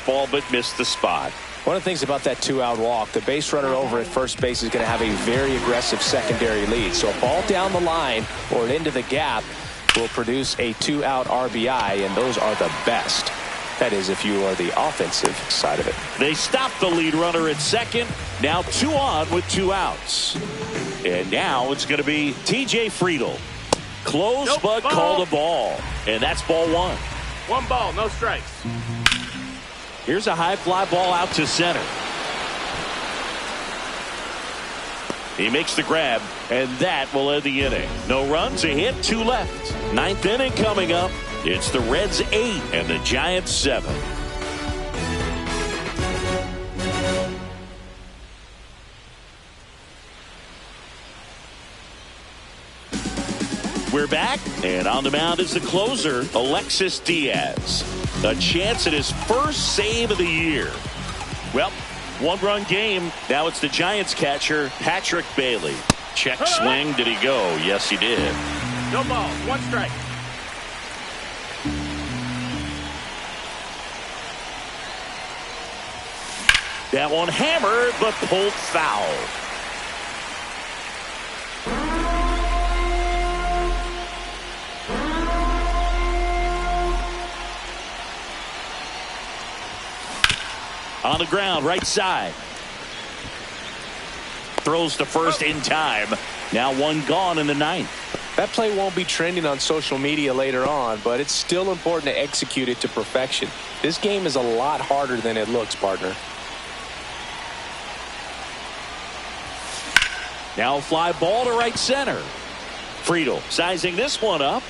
fastball, but missed the spot. One of the things about that 2-out walk, the base runner over at first base is going to have a very aggressive secondary lead. So a ball down the line or into the gap will produce a 2-out RBI, and those are the best. That is, if you are the offensive side of it. They stop the lead runner at second. Now 2 on with 2 outs. And now it's going to be TJ Friedl. Close, nope, but called a ball. And that's ball 1. 1 ball, no strikes. Here's a high fly ball out to center. He makes the grab, and that will end the inning. No runs, a hit, 2 left. 9th inning coming up. It's the Reds 8 and the Giants 7. We're back, and on the mound is the closer, Alexis Diaz. A chance at his first save of the year. Well, 1-run game. Now it's the Giants catcher, Patrick Bailey. Check swing. Did he go? Yes, he did. No balls, 1 strike. That one hammered, but pulled foul. On the ground, right side. Throws to first in time. Now 1 gone in the 9th. That play won't be trending on social media later on, but it's still important to execute it to perfection. This game is a lot harder than it looks, partner. Now a fly ball to right center. Friedl sizing this one up.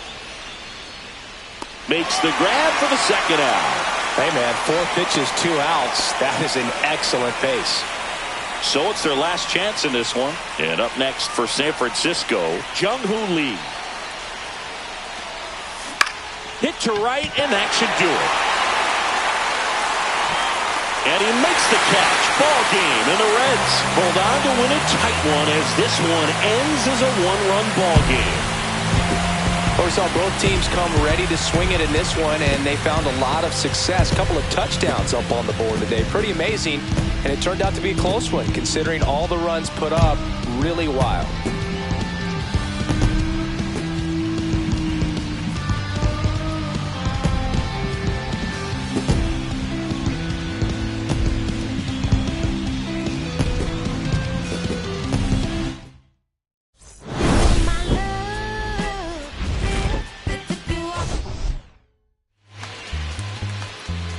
Makes the grab for the 2nd out. Hey, man, 4 pitches, 2 outs. That is an excellent pace. So it's their last chance in this one. And up next for San Francisco, Jung-Hoo Lee. Hit to right, and that should do it. And he makes the catch. Ball game, and the Reds hold on to win a tight one as this one ends as a 1-run ball game. We saw both teams come ready to swing it in this one, and they found a lot of success. A couple of touchdowns up on the board today. Pretty amazing, and it turned out to be a close one, considering all the runs put up. Really wild.